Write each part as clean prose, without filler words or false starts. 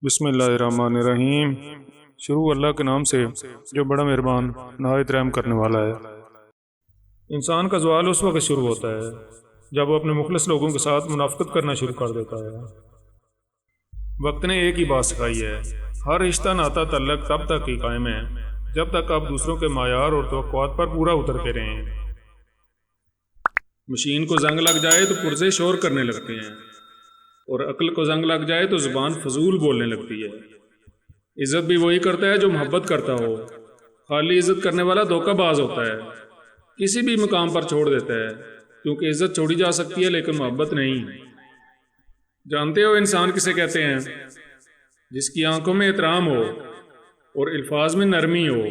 بسم اللہ الرحمن الرحیم۔ شروع اللہ کے نام سے جو بڑا مہربان نہایت رحم کرنے والا ہے۔ انسان کا زوال اس وقت شروع ہوتا ہے جب وہ اپنے مخلص لوگوں کے ساتھ منافقت کرنا شروع کر دیتا ہے۔ وقت نے ایک ہی بات سکھائی ہے، ہر رشتہ ناتا تعلق تب تک ہی قائم ہے جب تک آپ دوسروں کے معیار اور توقعات پر پورا اترتے رہیں۔ مشین کو زنگ لگ جائے تو پرزے شور کرنے لگتے ہیں، اور عقل کو زنگ لگ جائے تو زبان فضول بولنے لگتی ہے۔ عزت بھی وہی کرتا ہے جو محبت کرتا ہو، خالی عزت کرنے والا دھوکہ باز ہوتا ہے، کسی بھی مقام پر چھوڑ دیتا ہے، کیونکہ عزت چھوڑی جا سکتی ہے لیکن محبت نہیں۔ جانتے ہو انسان کسے کہتے ہیں؟ جس کی آنکھوں میں احترام ہو اور الفاظ میں نرمی ہو،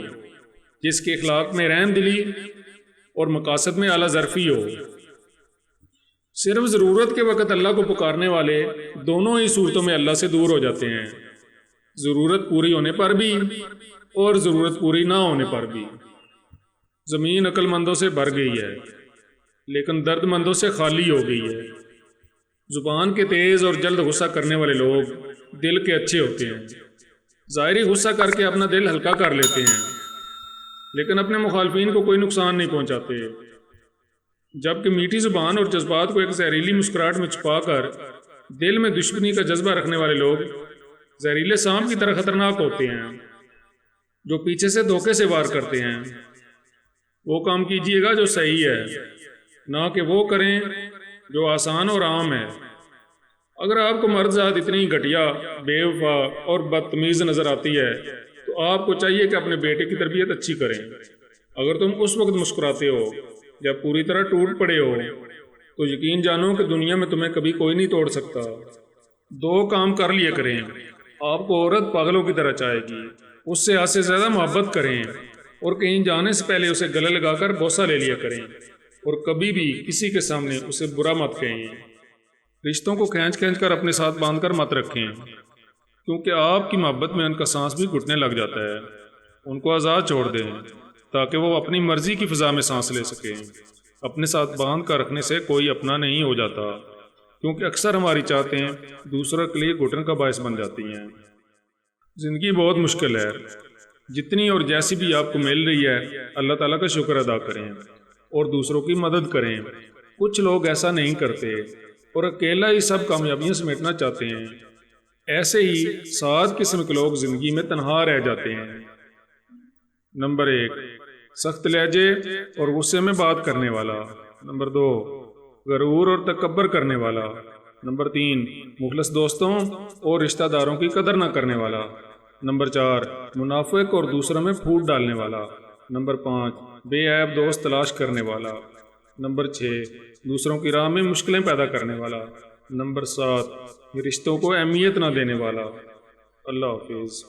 جس کے اخلاق میں رحم دلی اور مقاصد میں اعلیٰ ظرفی ہو۔ صرف ضرورت کے وقت اللہ کو پکارنے والے دونوں ہی صورتوں میں اللہ سے دور ہو جاتے ہیں، ضرورت پوری ہونے پر بھی اور ضرورت پوری نہ ہونے پر بھی۔ زمین عقل مندوں سے بھر گئی ہے لیکن درد مندوں سے خالی ہو گئی ہے۔ زبان کے تیز اور جلد غصہ کرنے والے لوگ دل کے اچھے ہوتے ہیں، ظاہری غصہ کر کے اپنا دل ہلکا کر لیتے ہیں لیکن اپنے مخالفین کو کوئی نقصان نہیں پہنچاتے، جبکہ میٹھی زبان اور جذبات کو ایک زہریلی مسکراہٹ میں چھپا کر دل میں دشمنی کا جذبہ رکھنے والے لوگ زہریلے سانپ کی طرح خطرناک ہوتے ہیں جو پیچھے سے دھوکے سے وار کرتے ہیں۔ وہ کام کیجیے گا جو صحیح ہے، نہ کہ وہ کریں جو آسان اور عام ہے۔ اگر آپ کو مرد ذات اتنی گھٹیا، بے وفا اور بدتمیز نظر آتی ہے تو آپ کو چاہیے کہ اپنے بیٹے کی تربیت اچھی کریں۔ اگر تم اس وقت مسکراتے ہو جب پوری طرح ٹوٹ پڑے ہو تو یقین جانو کہ دنیا میں تمہیں کبھی کوئی نہیں توڑ سکتا۔ دو کام کر لیا کریں، آپ کو عورت پاگلوں کی طرح چاہے گی، اس سے حد سے زیادہ محبت کریں اور کہیں جانے سے پہلے اسے گلے لگا کر بوسہ لے لیا کریں، اور کبھی بھی کسی کے سامنے اسے برا مت کہیں۔ رشتوں کو کھینچ کھینچ کر اپنے ساتھ باندھ کر مت رکھیں، کیونکہ آپ کی محبت میں ان کا سانس بھی گھٹنے لگ جاتا ہے۔ ان کو آزاد چھوڑ دیں تاکہ وہ اپنی مرضی کی فضا میں سانس لے سکیں۔ اپنے ساتھ باندھ کر رکھنے سے کوئی اپنا نہیں ہو جاتا، کیونکہ اکثر ہماری چاہتیں دوسروں کے لیے گھٹن کا باعث بن جاتی ہیں۔ زندگی بہت مشکل ہے، جتنی اور جیسی بھی آپ کو مل رہی ہے اللہ تعالیٰ کا شکر ادا کریں اور دوسروں کی مدد کریں۔ کچھ لوگ ایسا نہیں کرتے اور اکیلا ہی سب کامیابیاں سمیٹنا چاہتے ہیں۔ ایسے ہی 7 قسم کے لوگ زندگی میں تنہا رہ جاتے ہیں۔ نمبر 1، سخت لہجے اور غصے میں بات کرنے والا۔ نمبر 2، غرور اور تکبر کرنے والا۔ نمبر 3، مخلص دوستوں اور رشتہ داروں کی قدر نہ کرنے والا۔ نمبر 4، منافق اور دوسروں میں پھوٹ ڈالنے والا۔ نمبر 5، بے عیب دوست تلاش کرنے والا۔ نمبر 6، دوسروں کی راہ میں مشکلیں پیدا کرنے والا۔ نمبر 7، رشتوں کو اہمیت نہ دینے والا۔ اللہ حافظ۔